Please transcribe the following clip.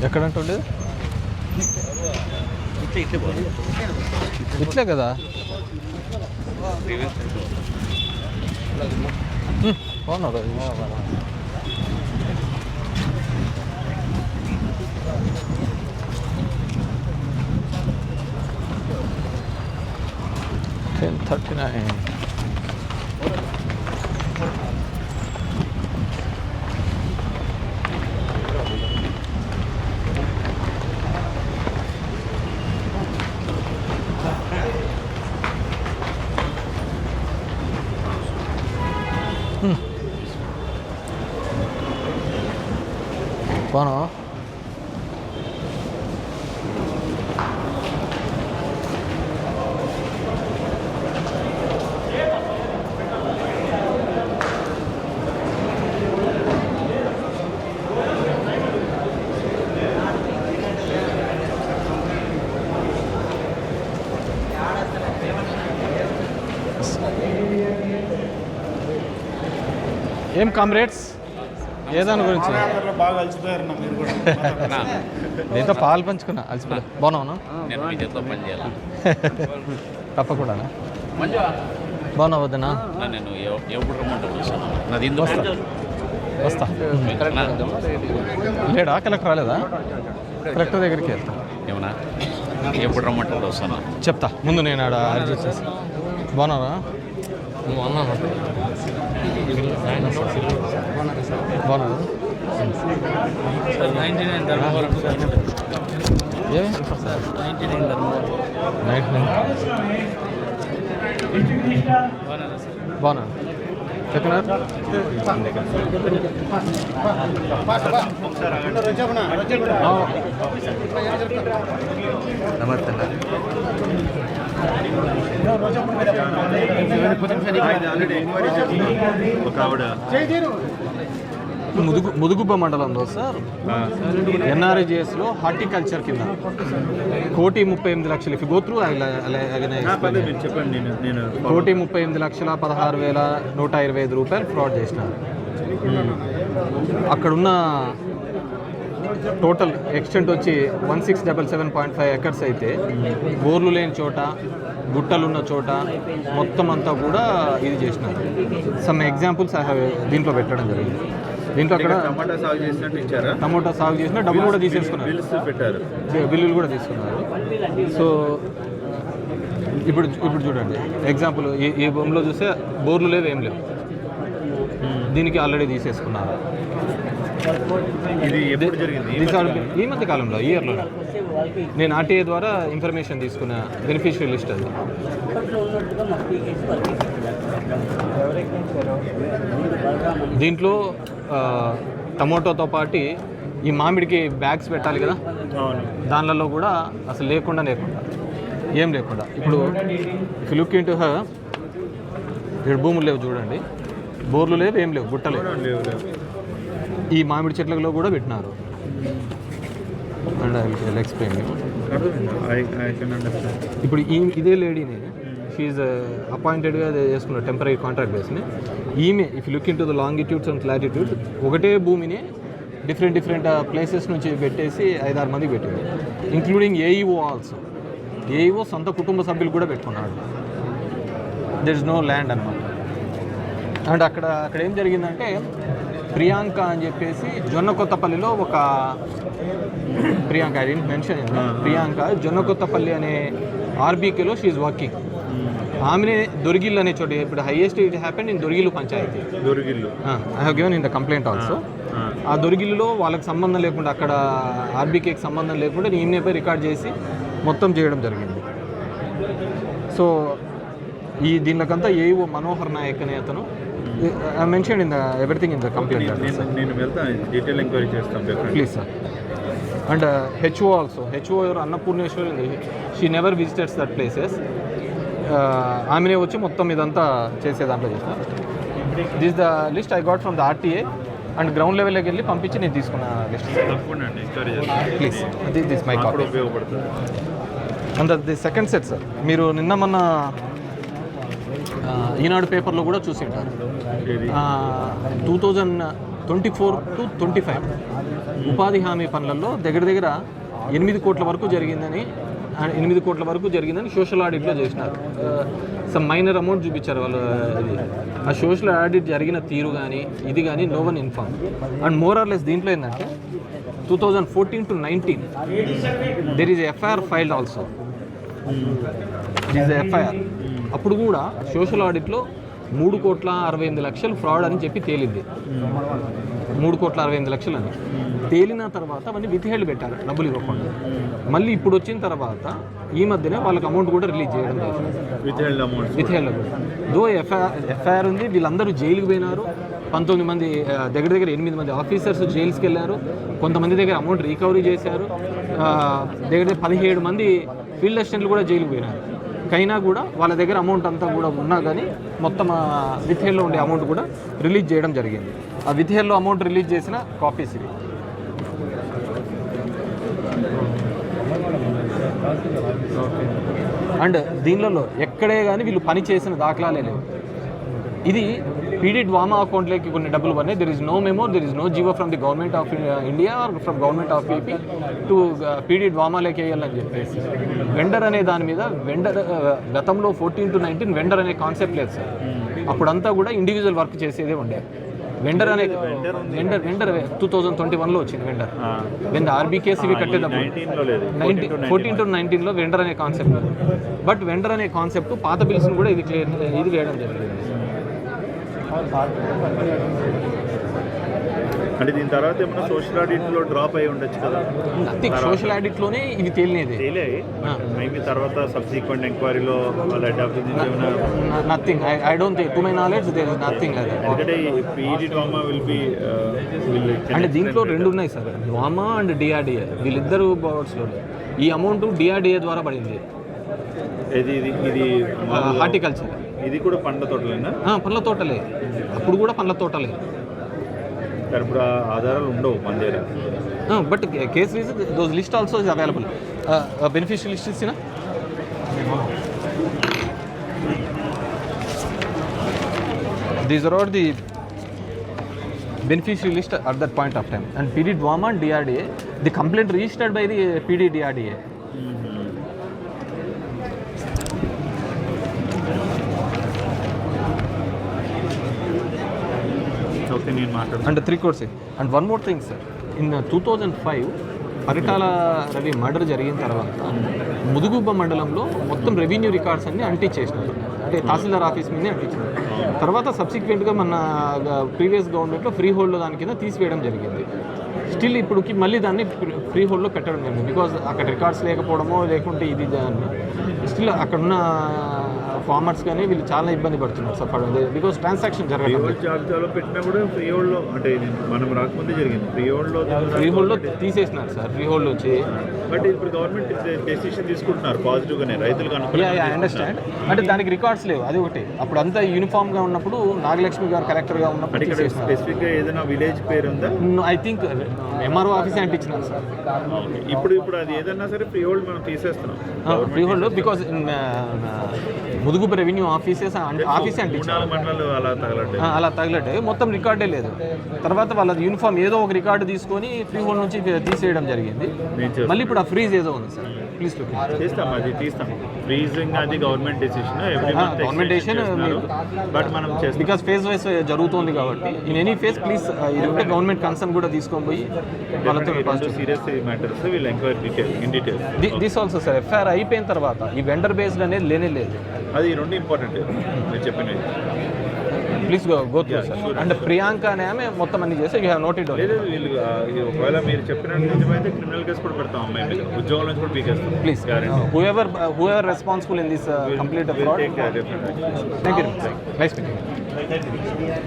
ఎక్కడంటుండే ఇట్లే కదా బాగున్నారు 1039. Bueno. ఏం కామ్రేడ్స్ ఏదాని గురించి బాగా అలసిపోయారు మీరు కూడా నేతో పాలు పంచుకున్నా అలసిపోయా బాగున్నావునా నేను మీ చేతిలో పని చేయాలి తప్పకుండా బాగున్నావు వద్దనా నేను ఎప్పుడు రమ్మంటాను నాది వస్తా లేడా కలెక్టర్ రాలేదా కలెక్టర్ దగ్గరికి వెళ్తా ఏమన్నా ఎప్పుడు రమ్మంటాడు వస్తాను చెప్తా ముందు నేను ఆడ అర్జీ చేసి బాగున్నారా నువ్వు అన్నా బాగున్నారు బాగున్నా ఎక్కడ నమస్తే ఒక ఆవిడ ముదుగుబ్బ మండలంలో సార్ ఎన్ఆర్ఐజిఎస్లో హార్టికల్చర్ కింద 1,38,00,000 గోత్రు చెప్పండి 1,38,16,125 రూపాయలు ఫ్రాడ్ చేసినారు. అక్కడున్న టోటల్ ఎక్స్టెంట్ వచ్చి 1677.5 ఎకర్స్ అయితే బోర్లు లేని చోట గుట్టలున్న చోట మొత్తం అంతా కూడా ఇది చేసినారు. సమ్ ఎగ్జాంపుల్స్ దీంట్లో పెట్టడం జరిగింది. దీంట్లో అక్కడ టమాటా సాగు చేసినట్టు ఇచ్చారా? టమాటా సాగు చేసిన డబ్బులు కూడా తీసేసుకున్నారు, పెట్టారు, బిల్లులు కూడా తీసుకున్నారు. సో ఇప్పుడు చూడండి ఎగ్జాంపుల్ ఈ భూమిలో చూస్తే బోర్లు లేవు, ఏం లేవు, దీనికి ఆల్రెడీ తీసేసుకున్నారు. ఇది ఎప్పుడు జరిగింది? ఈ మధ్య కాలంలో, ఈ ఇయర్లో నేను ఆర్టీఏ ద్వారా ఇన్ఫర్మేషన్ తీసుకున్న బెనిఫిషియరీ లిస్ట్ అది. దీంట్లో టమోటోతో పాటు ఈ మామిడికి బ్యాగ్స్ పెట్టాలి కదా, దానిలలో కూడా అసలు లేకుండా ఏం లేకుండా ఇప్పుడు లుక్ ఇంటూ ఇక్కడ భూములు లేవు చూడండి, బోర్లు లేవు, ఏం లేవు, గుట్టలేవు. ఈ మామిడి చెట్లలో కూడా పెట్టినారు. And I will explain you. ఇప్పుడు ఇదే లేడీని షీఈ్ అపాయింటెడ్గా చేసుకున్నారు టెంపరీ కాంట్రాక్ట్ బేస్ని. ఈమె if look into the longitudes and latitudes ఒకటే భూమిని డిఫరెంట్ ప్లేసెస్ నుంచి పెట్టేసి 5-6 మందికి పెట్టింది, ఇంక్లూడింగ్ ఏఈఓ ఆల్సో. ఏఈఓ సొంత కుటుంబ సభ్యులు కూడా పెట్టుకున్నాడు. దెర్ ఇస్ నో ల్యాండ్ అన్నమాట. అండ్ అక్కడ ఏం జరిగిందంటే ప్రియాంక అని చెప్పేసి జొన్నకొత్తపల్లిలో ఒక Priyanka I didn't mention Priyanka Jonnakothapalli అనే ఆర్బీకేలో షీఈ్ వర్కింగ్. ఆమెనే దొరిగిల్లు అనే చోట, ఇప్పుడు highest it happened in Dorigillu panchayati. I have given in the complaint also. ఆ దొరిగిల్లులో వాళ్ళకి సంబంధం లేకుండా, అక్కడ ఆర్బీకేకి సంబంధం లేకుండా ఈమెపై రికార్డ్ చేసి మొత్తం చేయడం జరిగింది. సో దీనికంతా ఏవో మనోహర్ నాయక్ అనే అతను I mentioned in everything in the complaint. నేను వెళ్తాను, డీటెయిల్ ఎంక్వైరీ చేస్తాను please sir. And HO also, HO ఎవరు Annapurneshwari, she never visited that places. ఆమెనే వచ్చి మొత్తం ఇదంతా చేసే దాంట్లో చేసిన. This the list I got from the RTA and ground లెవెల్లోకి వెళ్ళి పంపించి నేను తీసుకున్న list. Please this my copy ఉపయోగపడుతుంది. And the second set sir, మీరు నిన్న మొన్న ఈనాడు పేపర్లో కూడా చూసి ఉంటారు. 2024 to 25 ఉపాధి హామీ పనులలో దగ్గర దగ్గర 8 కోట్ల వరకు జరిగిందని 8 కోట్ల వరకు జరిగిందని సోషల్ ఆడిట్లో చేసినారు. సమ్ మైనర్ అమౌంట్ చూపించారు వాళ్ళు. ఇది ఆ సోషల్ ఆడిట్ జరిగిన తీరు కానీ ఇది కానీ no one inform. And more or less దీంట్లో ఏంటంటే 2014 to 19 there is FIR filed also. Is FIR. అప్పుడు కూడా సోషల్ ఆడిట్లో 3,68,00,000 ఫ్రాడ్ అని చెప్పి తేలింది. 3,68,00,000 అని తేలిన తర్వాత అవన్నీ విత్హెల్డ్ పెట్టారు, డబ్బులు ఇవ్వకుండా. మళ్ళీ ఇప్పుడు వచ్చిన తర్వాత ఈ మధ్యనే వాళ్ళకి అమౌంట్ కూడా రిలీజ్ చేయడం విత్హెల్డ్. దో ఎఫ్ఐఆర్ ఉంది, వీళ్ళందరూ జైలుకి పోయినారు. 19 మంది దగ్గర దగ్గర 8 మంది ఆఫీసర్స్ జైలుకి వెళ్ళారు. కొంతమంది దగ్గర అమౌంట్ రికవరీ చేశారు. దగ్గర దగ్గర 17 మంది ఫీల్డ్ అసిస్టెంట్లు కూడా జైలుకి పోయినారు. అయినా కూడా వాళ్ళ దగ్గర అమౌంట్ అంతా కూడా ఉన్నా కానీ మొత్తం విత్హెల్డ్లో ఉండే అమౌంట్ కూడా రిలీజ్ చేయడం జరిగింది. ఆ విత్హెల్డ్లో అమౌంట్ రిలీజ్ చేసిన కాపీస్ ఇవి. అండ్ దీనిలో ఎక్కడే కానీ వీళ్ళు పని చేసిన దాఖలాలే లేవు. ఇది పీడీ డ్వామా అకౌంట్లోకి కొన్ని డబ్బులు పడినాయి. There is no memo, there is no GO from the government of India or from government of AP to PD డ్వామాలోకి వేయాలని చెప్పేసి. వెండర్ అనే దాని మీద గతంలో 14 to 19 వెండర్ అనే కాన్సెప్ట్ లేదు సార్. అప్పుడంతా కూడా ఇండివిజువల్ వర్క్ చేసేదే ఉండే. వెండర్ 2021లో వచ్చింది వెండర్. వెన్ ఆర్బీకేసీవి కట్టేటప్పుడు 14 to 19లో వెండర్ అనే కాన్సెప్ట్. బట్ వెండర్ అనే కాన్సెప్ట్ పాత బిల్స్ని కూడా ఇది వేయడం జరిగింది. అంటే దీని తర్వాత ఏమన్నా సోషల్ ఆడిట్లో డ్రాప్ అయి ఉండొచ్చు కదా? సోషల్ ఆడిట్లోనే ఇది తేలినేది. మేబీ తర్వాత సబ్సిక్వెంట్ ఎంక్వైరీలో వాళ్ళ nothing. I don't think, to my knowledge there is nothing like that. ఎందుకంటే పీడీ డ్వామా విల్ బి అంటే దీంట్లో 2 ఉన్నాయి సార్, డ్వామా అండ్ డిఆర్డిఏ. వీళ్ళిద్దరు బోర్డ్స్లో ఈ అమౌంట్ డిఆర్డిఏ ద్వారా పడింది. ఇది హార్టికల్చర్. ఇది కూడా పండ్ల తోటలేనా? పండ్ల తోటలే. అప్పుడు కూడా పండ్ల తోటలే. ఇప్పుడు ఆధారాలు ఉండవు మన దగ్గర. But case reason those list also is available. Beneficial list ఇచ్చిన these are all the beneficiary list at that point of time. And PD Dwama and DRDA, the complaint registered by the PD DRDA. Okay, and 3 crores. And one more thing, sir. In 2005 Paritala Ravi murder జరిగిన తర్వాత ముదుగుబ్బ మండలంలో మొత్తం revenue records అన్ని అంటించేసినారు. అంటే తహసీల్దార్ office మీదే అంటించినారు. తర్వాత సబ్సిక్వెంట్గా మన previous గవర్నమెంట్లో ఫ్రీ హోల్డ్లో దాని కింద తీసివేయడం జరిగింది. స్టిల్ ఇప్పుడుకి మళ్ళీ దాన్ని ఫ్రీ హోల్డ్లో పెట్టడం జరిగింది. బికాజ్ అక్కడ రికార్డ్స్ లేకపోవడమో లేకుంటే ఇది దాన్ని స్టిల్ అక్కడున్న ఫార్మర్స్ కానీ వీళ్ళు చాలా ఇబ్బంది పడుతున్నారు సార్. బికాజ్ ట్రాన్సాక్షన్ జరగదు. జాబితాలో పెట్టినా కూడా ఫ్రీ హోల్డ్లో, అంటే మనం రాకముందే జరిగింది. ఫ్రీ హోల్డ్లో తీసేసినారు సార్. ఫ్రీ హోల్డ్ వచ్చి బట్ ఇప్పుడు గవర్నమెంట్ డెసిషన్ తీసుకుంటున్నారు పాజిటివ్గానే రైతులకు. I understand. అంటే దానికి రికార్డ్స్ లేవు, అది ఒకటి. అప్పుడు అంతా యూనిఫామ్గా ఉన్నప్పుడు నాగలక్ష్మి గారు కలెక్టర్గా ఉన్నప్పుడు స్పెసిఫిక్గా ఏదైనా విలేజ్ పేరు ఉందా? ఐ థింక్ ఎంఆర్ఓ ఆఫీసే అంటించినారు సార్. ఇప్పుడు అది ఏదన్నా సరే ఫ్రీ హోల్డ్ మనం తీసేస్తున్నాం. ఫ్రీ హోల్డ్ బికాజ్ ముదుగుపు రెవెన్యూ ఆఫీసే అంటించారు. అలా తగలట్టే మొత్తం రికార్డే లేదు. తర్వాత వాళ్ళ యూనిఫామ్ ఏదో ఒక రికార్డు తీసుకొని ఫ్రీ హోల్డ్ నుంచి తీసేయడం జరిగింది. మళ్ళీ ఇప్పుడు ఆ ఫ్రీజ్ ఏదో ఉంది సార్. ప్లీజ్ చేస్తాం, అది తీస్తాం. ఫ్రీజింగ్ అది గవర్నమెంట్ డెసిషన్. బట్ మనం బికాస్ ఫేజ్ వైస్ జరుగుతుంది కాబట్టి ఇన్ ఎనీ ఫేజ్ ప్లీజ్ ఇది ఉంటే గవర్నమెంట్ కన్సర్న్ కూడా తీసుకొని పోయి వాళ్ళతో సీరియస్ మ్యాటర్స్ వీళ్ళు enquiry in details. This also sir FIR అయిపోయిన తర్వాత ఈ వెండర్ బేస్డ్ అనేది లేనే లేదు. అది 2 ఇంపార్టెంట్ మీరు చెప్పినవి. Please go through sir. And Priyanka అనే ఆమె మొత్తం అన్ని చేస్తే యూ హ్యావ్ నోటెడ్. లేదు వీళ్ళు ఒకవేళ మీరు చెప్పినట్టు నిజమైతే క్రిమినల్ కేసు కూడా పెడతాం. అమ్మాయి మీద ఉద్యోగం నుంచి కూడా పీకేస్తాం. Please whoever responsible in this complete fraud. Take care. Thank you. Nice meeting you.